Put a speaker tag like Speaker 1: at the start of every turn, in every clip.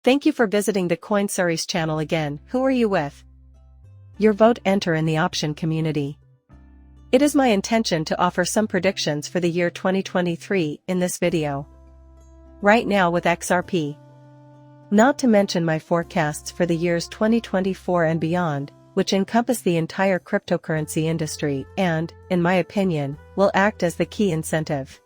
Speaker 1: Thank you for visiting the CoinSurries channel again. Who are you with? Your vote enter in the option community. It is my intention to offer some predictions for the year 2023 in this video. Right now with XRP. Not to mention my forecasts for the years 2024 and beyond, which encompass the entire cryptocurrency industry and, in my opinion, will act as the key incentive.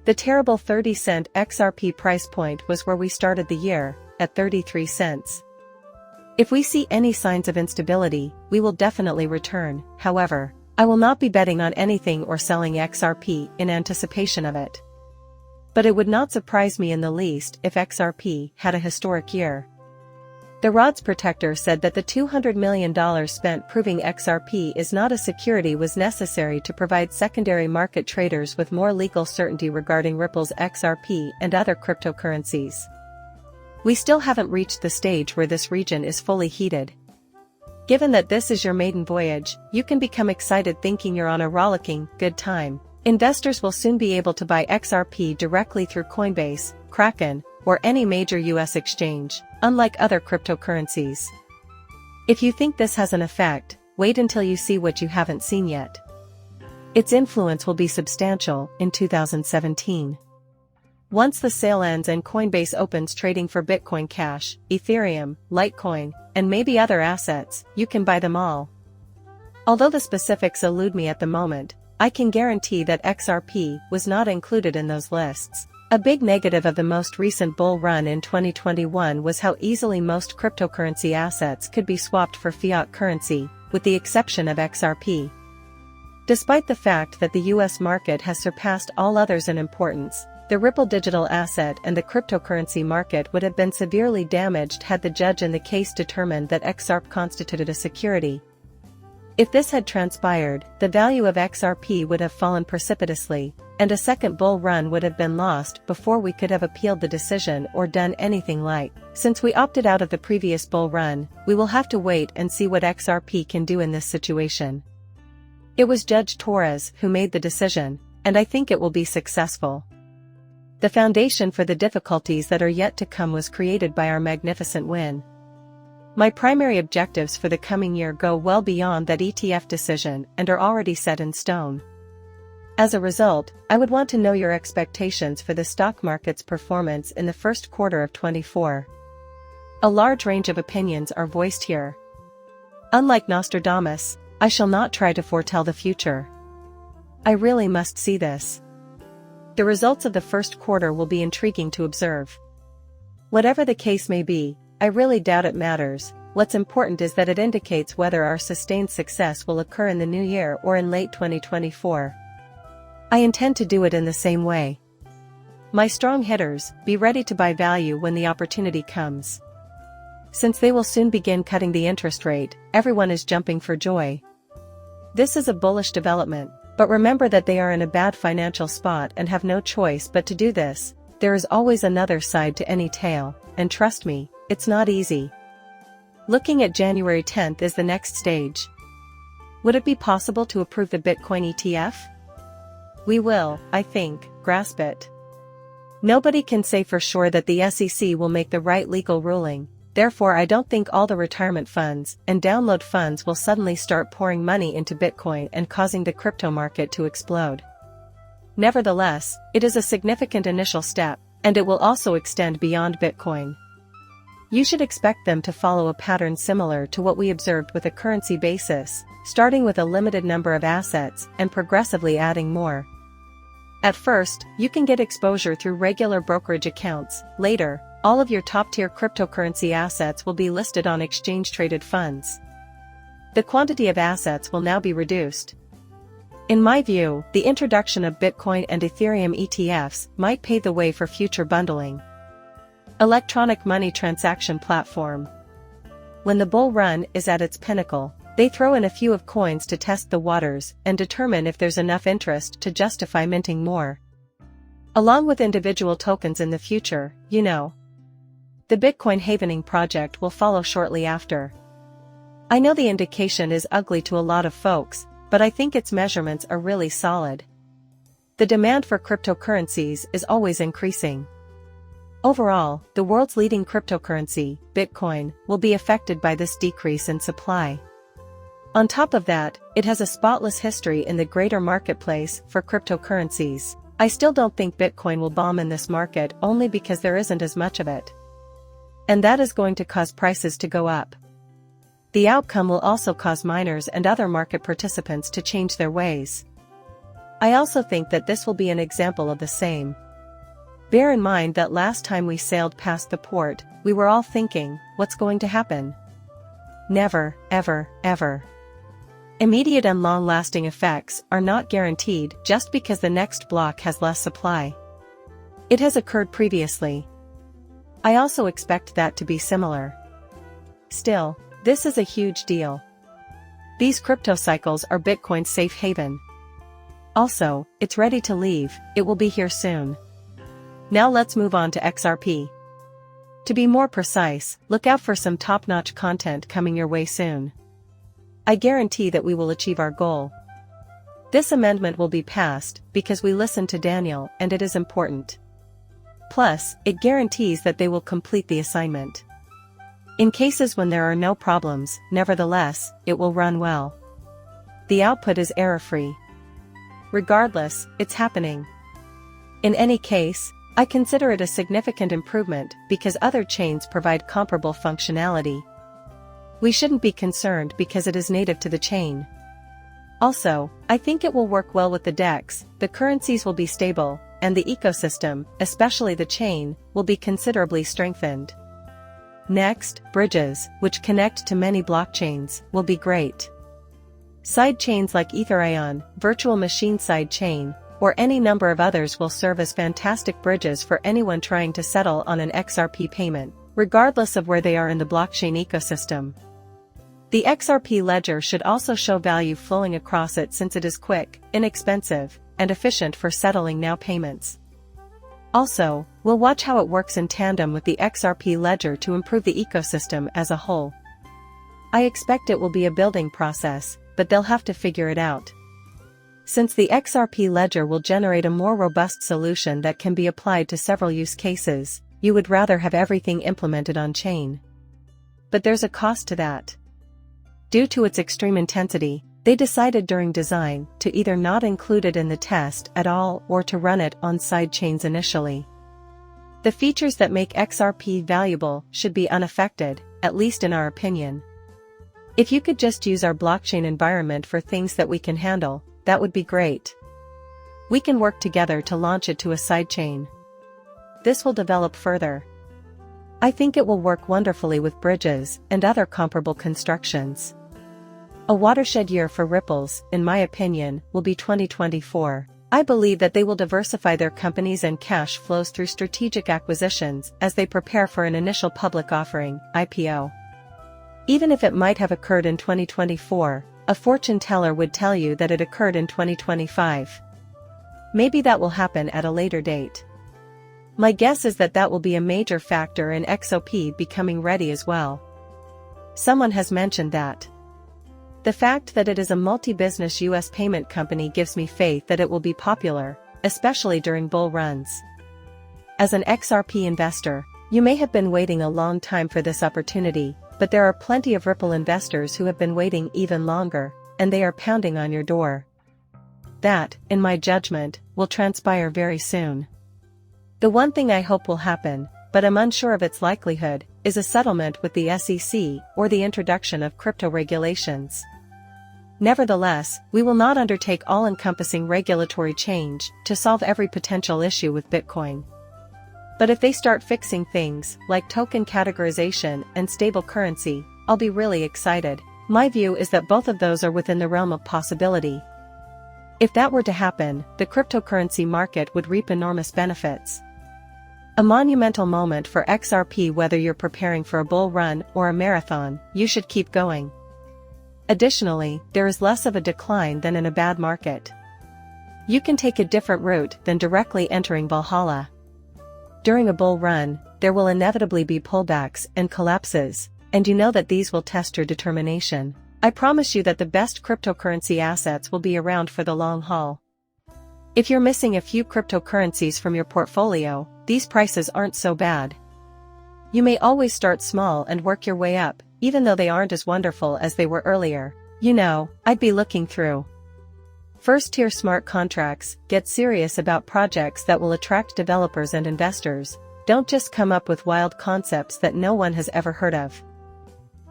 Speaker 1: The terrible 30-cent XRP price point was where we started the year, at 33 cents. If we see any signs of instability, we will definitely return. However, I will not be betting on anything or selling XRP in anticipation of it. But it would not surprise me in the least if XRP had a historic year. The Rods Protector said that the $200 million spent proving XRP is not a security was necessary to provide secondary market traders with more legal certainty regarding Ripple's XRP and other cryptocurrencies. We still haven't reached the stage where this region is fully heated. Given that this is your maiden voyage, you can become excited thinking you're on a rollicking, good time. Investors will soon be able to buy XRP directly through Coinbase, Kraken, or any major US exchange, unlike other cryptocurrencies. If you think this has an effect, wait until you see what you haven't seen yet. Its influence will be substantial in 2017. Once the sale ends and Coinbase opens trading for Bitcoin Cash, Ethereum, Litecoin, and maybe other assets, you can buy them all. Although the specifics elude me at the moment, I can guarantee that XRP was not included in those lists. A big negative of the most recent bull run in 2021 was how easily most cryptocurrency assets could be swapped for fiat currency, with the exception of XRP. Despite the fact that the US market has surpassed all others in importance, the Ripple digital asset and the cryptocurrency market would have been severely damaged had the judge in the case determined that XRP constituted a security. If this had transpired, the value of XRP would have fallen precipitously, and a second bull run would have been lost before we could have appealed the decision or done anything like. Since we opted out of the previous bull run, we will have to wait and see what XRP can do in this situation. It was Judge Torres who made the decision, and I think it will be successful. The foundation for the difficulties that are yet to come was created by our magnificent win. My primary objectives for the coming year go well beyond that ETF decision and are already set in stone. As a result, I would want to know your expectations for the stock market's performance in the first quarter of 24. A large range of opinions are voiced here. Unlike Nostradamus, I shall not try to foretell the future. I really must see this. The results of the first quarter will be intriguing to observe. Whatever the case may be, I really doubt it matters. What's important is that it indicates whether our sustained success will occur in the new year or in late 2024. I intend to do it in the same way. My strong hitters, be ready to buy value when the opportunity comes. Since they will soon begin cutting the interest rate, everyone is jumping for joy. This is a bullish development, but remember that they are in a bad financial spot and have no choice but to do this. There is always another side to any tale, and trust me, it's not easy. Looking at January 10th is the next stage. Would it be possible to approve the Bitcoin ETF? We will, I think, grasp it. Nobody can say for sure that the SEC will make the right legal ruling, therefore I don't think all the retirement funds and download funds will suddenly start pouring money into Bitcoin and causing the crypto market to explode. Nevertheless, it is a significant initial step, and it will also extend beyond Bitcoin. You should expect them to follow a pattern similar to what we observed with a currency basis, starting with a limited number of assets and progressively adding more. At first, you can get exposure through regular brokerage accounts. Later, all of your top-tier cryptocurrency assets will be listed on exchange-traded funds. The quantity of assets will now be reduced. In my view, the introduction of Bitcoin and Ethereum ETFs might pave the way for future bundling. Electronic money transaction platform. When the bull run is at its pinnacle, they throw in a few of coins to test the waters and determine if there's enough interest to justify minting more. Along with individual tokens in the future, you know. The Bitcoin havening project will follow shortly after. I know the indication is ugly to a lot of folks, but I think its measurements are really solid. The demand for cryptocurrencies is always increasing. Overall, the world's leading cryptocurrency, Bitcoin, will be affected by this decrease in supply. On top of that, it has a spotless history in the greater marketplace for cryptocurrencies. I still don't think Bitcoin will bomb in this market only because there isn't as much of it. And that is going to cause prices to go up. The outcome will also cause miners and other market participants to change their ways. I also think that this will be an example of the same. Bear in mind that last time we sailed past the port, we were all thinking, what's going to happen? Never, ever, ever. Immediate and long-lasting effects are not guaranteed just because the next block has less supply. It has occurred previously. I also expect that to be similar. Still, this is a huge deal. These crypto cycles are Bitcoin's safe haven. Also, it's ready to leave, it will be here soon. Now let's move on to XRP. To be more precise, look out for some top-notch content coming your way soon. I guarantee that we will achieve our goal. This amendment will be passed because we listened to Daniel and it is important. Plus, it guarantees that they will complete the assignment. In cases when there are no problems, nevertheless, it will run well. The output is error-free. Regardless, it's happening. In any case, I consider it a significant improvement because other chains provide comparable functionality. We shouldn't be concerned because it is native to the chain. Also, I think it will work well with the DEX, the currencies will be stable, and the ecosystem, especially the chain, will be considerably strengthened. Next, bridges, which connect to many blockchains, will be great. Side chains like Ethereum, virtual machine side chain, or any number of others will serve as fantastic bridges for anyone trying to settle on an XRP payment, regardless of where they are in the blockchain ecosystem. The XRP ledger should also show value flowing across it since it is quick, inexpensive, and efficient for settling now payments. Also, we'll watch how it works in tandem with the XRP ledger to improve the ecosystem as a whole. I expect it will be a building process, but they'll have to figure it out. Since the XRP ledger will generate a more robust solution that can be applied to several use cases, you would rather have everything implemented on-chain. But there's a cost to that. Due to its extreme intensity, they decided during design to either not include it in the test at all or to run it on side chains initially. The features that make XRP valuable should be unaffected, at least in our opinion. If you could just use our blockchain environment for things that we can handle, that would be great. We can work together to launch it to a sidechain. This will develop further. I think it will work wonderfully with bridges and other comparable constructions. A watershed year for Ripples, in my opinion, will be 2024. I believe that they will diversify their companies and cash flows through strategic acquisitions as they prepare for an initial public offering, IPO. Even if it might have occurred in 2024, a fortune teller would tell you that it occurred in 2025. Maybe that will happen at a later date. My guess is that that will be a major factor in XOP becoming ready as well. Someone has mentioned that. The fact that it is a multi-business US payment company gives me faith that it will be popular, especially during bull runs. As an XRP investor, you may have been waiting a long time for this opportunity, but there are plenty of Ripple investors who have been waiting even longer, and they are pounding on your door. That, in my judgment, will transpire very soon. The one thing I hope will happen, but I'm unsure of its likelihood, is a settlement with the SEC or the introduction of crypto regulations. Nevertheless, we will not undertake all-encompassing regulatory change to solve every potential issue with Bitcoin. But if they start fixing things like token categorization and stable currency, I'll be really excited. My view is that both of those are within the realm of possibility. If that were to happen, the cryptocurrency market would reap enormous benefits. A monumental moment for XRP. Whether you're preparing for a bull run or a marathon, you should keep going. Additionally, there is less of a decline than in a bad market. You can take a different route than directly entering Valhalla. During a bull run, there will inevitably be pullbacks and collapses, and you know that these will test your determination. I promise you that the best cryptocurrency assets will be around for the long haul. If you're missing a few cryptocurrencies from your portfolio, these prices aren't so bad. You may always start small and work your way up, even though they aren't as wonderful as they were earlier. You know, I'd be looking through first-tier smart contracts. Get serious about projects that will attract developers and investors. Don't just come up with wild concepts that no one has ever heard of.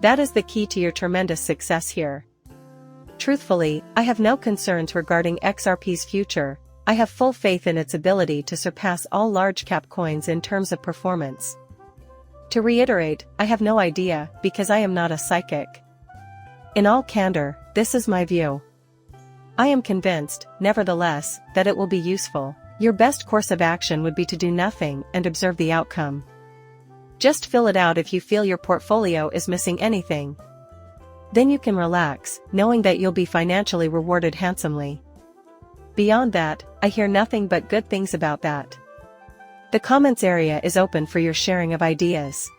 Speaker 1: That is the key to your tremendous success here. Truthfully, I have no concerns regarding XRP's future. I have full faith in its ability to surpass all large-cap coins in terms of performance. To reiterate, I have no idea, because I am not a psychic. In all candor, this is my view. I am convinced, nevertheless, that it will be useful. Your best course of action would be to do nothing and observe the outcome. Just fill it out if you feel your portfolio is missing anything. Then you can relax, knowing that you'll be financially rewarded handsomely. Beyond that, I hear nothing but good things about that. The comments area is open for your sharing of ideas.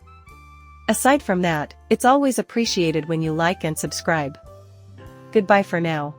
Speaker 1: Aside from that, it's always appreciated when you like and subscribe. Goodbye for now.